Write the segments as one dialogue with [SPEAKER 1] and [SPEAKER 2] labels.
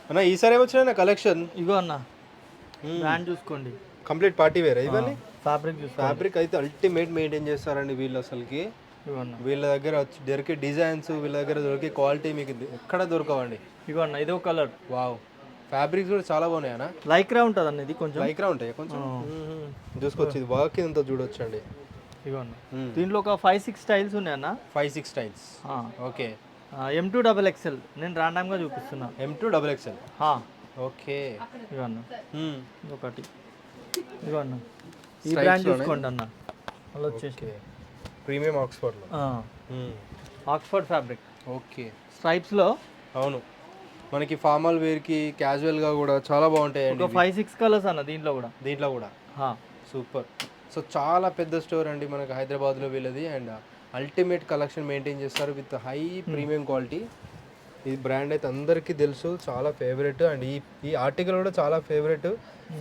[SPEAKER 1] అన్న ఈసారి ఏమొచ్చినా కలెక్షన్
[SPEAKER 2] ఇగో అన్న బ్రాండ్ చూసుకోండి,
[SPEAKER 1] కంప్లీట్ పార్టీ వేర్ ఇవన్నీ.
[SPEAKER 2] ఫ్యాబ్రిక్ చూసుకోండి.
[SPEAKER 1] ఫ్యాబ్రిక్ అయితే అల్టిమేట్ మెయింటైన్ చేస్తారండి వీళ్ళు అసలుకి.
[SPEAKER 2] ఇగో అన్న,
[SPEAKER 1] వీళ్ళ దగ్గర దొరికే డిజైన్స్, వీళ్ళ దగ్గర దొరికే క్వాలిటీ మీకు ఎక్కడ దొరకవండి.
[SPEAKER 2] ఇగో అన్న ఇదో కలర్.
[SPEAKER 1] వావ్, ఫ్యాబ్రిక్స్ కూడా చాలా బాగున్నాయి అన్న.
[SPEAKER 2] లైక్రా ఉంటుంది అన్న, ఇది కొంచెం
[SPEAKER 1] లైక్రా ఉంటాయి కొంచెం. చూసుకోవచ్చు, ఇది వర్క్ ఇంత చూడొచ్చు అండి.
[SPEAKER 2] ఇగో అన్న, దీంట్లో ఒక 5-6 స్టైల్స్ ఉన్నాయి అన్న.
[SPEAKER 1] 5-6 స్టైల్స్. ఓకే.
[SPEAKER 2] M2XXL నేను ర్యాండమ్గా చూపిస్తున్నా.
[SPEAKER 1] M2XXL. ఓకే.
[SPEAKER 2] ఇగో అన్న ఒకటి, ఇగో అన్న ఈ బ్రాండ్ చూసుకోండి అన్న. అలా వచ్చేసి
[SPEAKER 1] ప్రీమియం ఆక్స్ఫర్డ్లో,
[SPEAKER 2] ఆక్స్ఫర్డ్ ఫ్యాబ్రిక్.
[SPEAKER 1] ఓకే.
[SPEAKER 2] స్ట్రైప్స్లో.
[SPEAKER 1] అవును, మనకి ఫార్మల్ వేర్కి క్యాజువల్గా కూడా చాలా బాగుంటాయి.
[SPEAKER 2] ఒక 5-6 కలర్స్ అన్న దీంట్లో కూడా.
[SPEAKER 1] సూపర్. సో చాలా పెద్ద స్టోర్ అండి మనకి హైదరాబాద్లో వీళ్ళది. అండ్ అల్టిమేట్ కలెక్షన్ మెయింటైన్ చేస్తారు విత్ హై ప్రీమియం క్వాలిటీ. ఈ బ్రాండ్ అయితే అందరికీ తెలుసు, చాలా ఫేవరెట్. అండ్ ఈ ఆర్టికల్ కూడా చాలా ఫేవరెట్.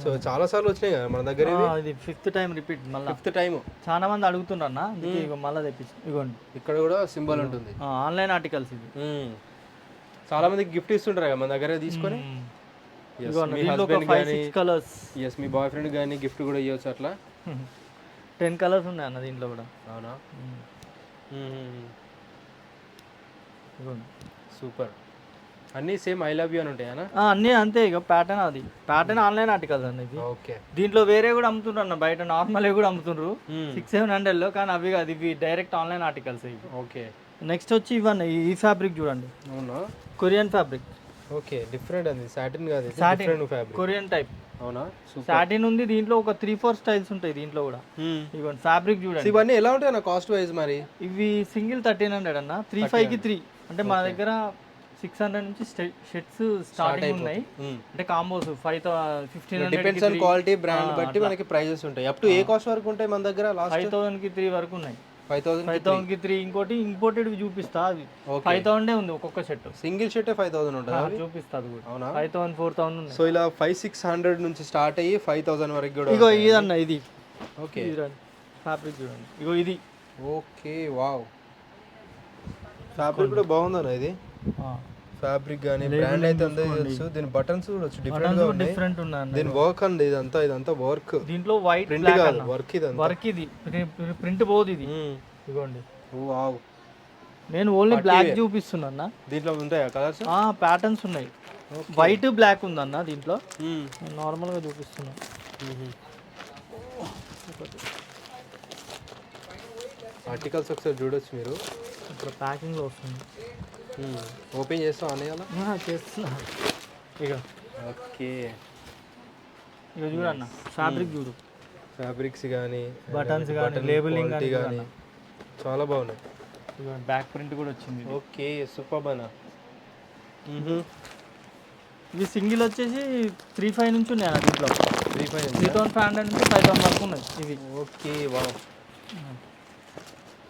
[SPEAKER 1] సో చాలా సార్లు వచ్చినాయి కదా మన దగ్గర.
[SPEAKER 2] ఇది 5th టైం రిపీట్, మళ్ళీ
[SPEAKER 1] 5th టైం.
[SPEAKER 2] చాలా మంది అడుగుతున్నారు అన్న, ఇగో మళ్ళీ తెప్పించి. ఇగోండి
[SPEAKER 1] ఇక్కడ కూడా సింబల్ ఉంటుంది.
[SPEAKER 2] ఆన్లైన్ ఆర్టికల్స్ ఇది.
[SPEAKER 1] చాలా మందికి గిఫ్ట్ ఇస్తుంటారు కదా మన దగ్గర తీసుకొని. మీ బాయ్ ఫ్రెండ్ కానీ గిఫ్ట్ కూడా ఇవ్వచ్చు అట్లా.
[SPEAKER 2] 10 కలర్స్ ఉన్నాయి అన్న దీంట్లో కూడా.
[SPEAKER 1] అవునా, సూపర్. అన్నీ సేమ్ ఐ లవ్ యూ అని ఉంటాయి అన్న.
[SPEAKER 2] అన్నీ అంతే. ఇక ప్యాటర్న్, అది ప్యాటర్న్ ఆన్లైన్ ఆర్టికల్స్ అన్న ఇది.
[SPEAKER 1] ఓకే.
[SPEAKER 2] దీంట్లో వేరే కూడా అమ్ముతుండ్రు అన్న, బయట నార్మల్ కూడా అమ్ముతుండ్రు 600-700లో, కానీ అవి కాదు, ఇవి డైరెక్ట్ ఆన్లైన్ ఆర్టికల్స్ ఇవి.
[SPEAKER 1] ఓకే.
[SPEAKER 2] నెక్స్ట్ వచ్చి ఇవన్నీ ఈ ఫ్యాబ్రిక్ చూడండి.
[SPEAKER 1] అవునా,
[SPEAKER 2] కొరియన్ ఫ్యాబ్రిక్.
[SPEAKER 1] ఓకే. డిఫరెంట్ అది, సాటిన్ కాదు,
[SPEAKER 2] సాటిన్
[SPEAKER 1] ఫ్యాబ్రిక్,
[SPEAKER 2] కొరియన్ టైప్.
[SPEAKER 1] అవునా,
[SPEAKER 2] సాటిన్ ఉంది దీంట్లో. ఒక 3-4 స్టైల్స్ ఉంటాయి దీంట్లో కూడా. ఇవన్నీ ఫ్యాబ్రిక్ చూడండి.
[SPEAKER 1] ఇవన్నీ ఎలా ఉంటాయి అన్న కాస్ట్ వైజ్ మరి?
[SPEAKER 2] ఇవి సింగిల్ 1300 అన్న, 3-5కి 3. అంటే మన దగ్గర 600 నుంచి షర్ట్స్ స్టార్టింగ్ ఉన్నాయి. అంటే combos 1500.
[SPEAKER 1] Depends on quality, brand బట్టి మనకి ప్రైజెస్ ఉంటాయి. అప్ టు ఏ కాస్ట్ వరకు ఉంటాయి మన దగ్గర? లాస్ట్
[SPEAKER 2] 5000కి 3 వరకు ఉన్నాయి.
[SPEAKER 1] 5000కి
[SPEAKER 2] 3. ఇంకోటి ఇంపోర్టెడ్ చూపిస్తా, అది 5000 ఉంది ఒక్కొక్క షర్ట్.
[SPEAKER 1] సింగిల్ షర్ట్ 5000 ఉంటుంది
[SPEAKER 2] చూపిస్తా, అది కూడా.
[SPEAKER 1] అవునా,
[SPEAKER 2] 5000-4000 ఉన్నాయి.
[SPEAKER 1] సో ఇలా 500-600 నుంచి స్టార్ట్ అయ్యి 5000 వరకు కూడా.
[SPEAKER 2] ఇగో ఇదన్న, ఇది
[SPEAKER 1] ఓకే.
[SPEAKER 2] ఫ్యాబ్రిక్ చూడండి. ఇగో ఇది.
[SPEAKER 1] Okay, wow. ఫ్యాబ్రిక్ కూడా బాగుందన్న ఇది. ఫ్యాబ్రిక్ కానీ బ్రాండ్ అయితే అందరికీ తెలుసు. దీని బటన్స్ కూడా
[SPEAKER 2] డిఫరెంట్ ఉన్నాయి.
[SPEAKER 1] దీని వర్క్ అండి, ఇదంతా వర్క్.
[SPEAKER 2] దీంట్లో వైట్
[SPEAKER 1] ప్రింట్ కాదు, వర్క్.
[SPEAKER 2] ఇది ప్రింట్ పోదు ఇది. ఇగోండి,
[SPEAKER 1] వావ్.
[SPEAKER 2] నేను ఓన్లీ బ్లాక్ చూపిస్తున్నా.
[SPEAKER 1] దీంట్లో ఉంటాయా కలర్స్?
[SPEAKER 2] ప్యాటర్న్స్ ఉన్నాయి. వైట్ బ్లాక్ ఉందన్న దీంట్లో. నార్మల్ గా చూపిస్తున్నా.
[SPEAKER 1] ఆర్టికల్స్ ఒకసారి చూడొచ్చు మీరు.
[SPEAKER 2] ఇప్పుడు ప్యాకింగ్ లో వస్తుంది.
[SPEAKER 1] ఓపెన్ చేస్తాం అలా
[SPEAKER 2] చేస్తున్నా. ఇక
[SPEAKER 1] ఓకే.
[SPEAKER 2] ఇక చూడన్న, ఫ్యాబ్రిక్ చూడు.
[SPEAKER 1] ఫ్యాబ్రిక్స్ కానీ,
[SPEAKER 2] బటన్స్ కానీ, లేబులింగ్
[SPEAKER 1] కానీ చాలా బాగున్నాయి.
[SPEAKER 2] బ్యాక్ ప్రింట్ కూడా వచ్చింది.
[SPEAKER 1] ఓకే, సూపర్ అన్న.
[SPEAKER 2] ఇవి సింగిల్ వచ్చేసి 3,500 నుంచి ఉన్నాయి అన్న దీంట్లో.
[SPEAKER 1] 3,500
[SPEAKER 2] నుంచి 5,000 వరకు ఉన్నాయి ఇవి.
[SPEAKER 1] Okay, wow.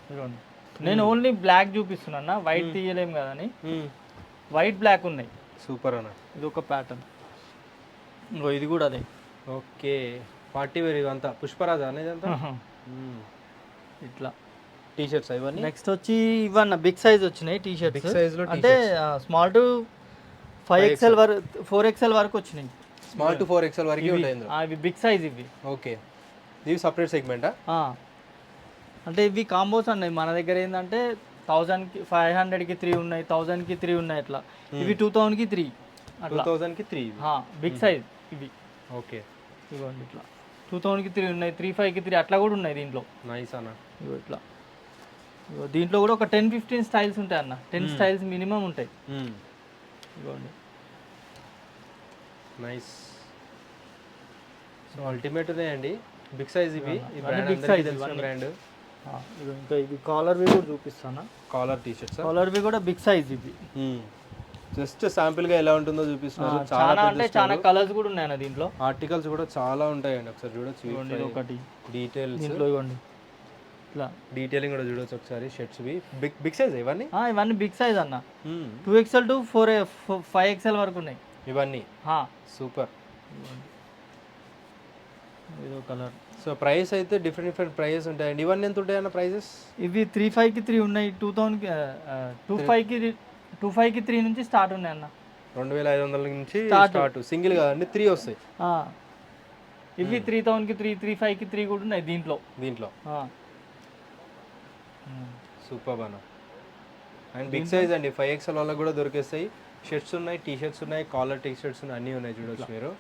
[SPEAKER 2] ఇదిగోండి, నేను ఓన్లీ బ్లాక్ చూపిస్తున్నా, వైట్ తీయలేం కదని. వైట్ బ్లాక్ ఉన్నాయి.
[SPEAKER 1] సూపర్ అన్న.
[SPEAKER 2] ఇది ఒక ప్యాటర్న్. ఇంకో ఇది కూడా అదే.
[SPEAKER 1] ఓకే, పార్టీ వేర్ ఇదంతా. పుష్పరాజ అనేది అంతా
[SPEAKER 2] ఇట్లా
[SPEAKER 1] టీ షర్ట్స్ ఇవన్నీ.
[SPEAKER 2] నెక్స్ట్ వచ్చి ఇవన్న బిగ్ సైజ్ వచ్చినాయి టీ షర్ట్స్.
[SPEAKER 1] బిగ్ సైజ్ లో
[SPEAKER 2] అంటే స్మాల్ టు 5XL వరకు, 4XL వరకు వచ్చినాయి.
[SPEAKER 1] స్మాల్ టు 4XL వరకు ఉంటాయి.
[SPEAKER 2] ఇవి బిగ్ సైజ్ ఇవి.
[SPEAKER 1] ఓకే, ఇవి సపరేట్ సెగ్మెంటా?
[SPEAKER 2] అంటే ఇవి కాంబోస్ అన్నాయి మన దగ్గర. ఏంటంటే 1000కి 500కి 3 ఉన్నాయి, 1000కి 3 ఉన్నాయి అట్లా. ఇవి 2000కి 3 అట్లా.
[SPEAKER 1] 2000కి 3
[SPEAKER 2] బిగ్ సైజ్ ఇవి.
[SPEAKER 1] ఓకే,
[SPEAKER 2] ఇవ్వండి ఇట్లా 2000కి 3 ఉన్నాయి, 35కి 3 అట్లా కూడా ఉన్నాయి దీంట్లో.
[SPEAKER 1] నైస్ అన్న.
[SPEAKER 2] ఇగో ఇట్లా. దీంట్లో కూడా ఒక 10-15 స్టైల్స్ ఉంటాయి అన్న. 10 స్టైల్స్ మినిమం ఉంటాయి. ఇవ్వండి,
[SPEAKER 1] నైస్. సో అల్టిమేట్ ఉన్నాయండి, బిగ్ సైజ్ ఇవి.
[SPEAKER 2] Big size
[SPEAKER 1] brand.
[SPEAKER 2] ఇంకా ఇవి కాలర్ వి కూడా చూపిస్తాను.
[SPEAKER 1] Collar T shirts.
[SPEAKER 2] Collar V కూడా బిగ్ సైజ్ ఇవి.
[SPEAKER 1] జస్ట్ శాంపిల్ గా ఎలా ఉంటుందో చూపిస్తున్నారు.
[SPEAKER 2] చాలా అంటే చాలా కలర్స్ కూడా ఉన్నాయి అన్న దీంట్లో.
[SPEAKER 1] ఆర్టికల్స్ కూడా చాలా ఉంటాయండి, ఒకసారి చూడొచ్చు.
[SPEAKER 2] ఒకటి
[SPEAKER 1] డీటెయిల్స్
[SPEAKER 2] దీంట్లో ఇవ్వండి, ఇట్లా
[SPEAKER 1] డీటెయిలింగ్ కూడా చూడొచ్చు ఒకసారి. షర్ట్స్ వి బిగ్ సైజ్ ఇవన్నీ.
[SPEAKER 2] ఇవన్నీ బిగ్ సైజ్ అన్న. 2XL to 5XL వరకు ఉన్నాయి
[SPEAKER 1] ఇవన్నీ. సూపర్.
[SPEAKER 2] ఇదో కలర్.
[SPEAKER 1] సో ప్రైస్ అయితే డిఫరెంట్ ప్రైజెస్ ఉంటాయండి. ఇవన్నీ ఎంత ఉంటాయన్న ప్రైజెస్?
[SPEAKER 2] ఇవి 3,500కి 3 ఉన్నాయి, 2,500కి 3 నుంచి స్టార్ట్ ఉన్నాయి అన్న.
[SPEAKER 1] 2500 నుంచి స్టార్ట్. సింగిల్ కాదండి, 3 వస్తాయి
[SPEAKER 2] ఇవి 3000కి 3, 35కి 3 కూడా ఉన్నాయి దీంట్లో.
[SPEAKER 1] సూపర్ అన్న. అండ్ బిగ్ సైజ్ అండి, 5XL వాళ్ళకి కూడా దొరికేస్తాయి. షర్ట్స్ ఉన్నాయి, టీ షర్ట్స్ ఉన్నాయి, కాలర్ టీ షర్ట్స్ ఉన్నాయి, అన్నీ ఉన్నాయి చూడొచ్చు మీరు.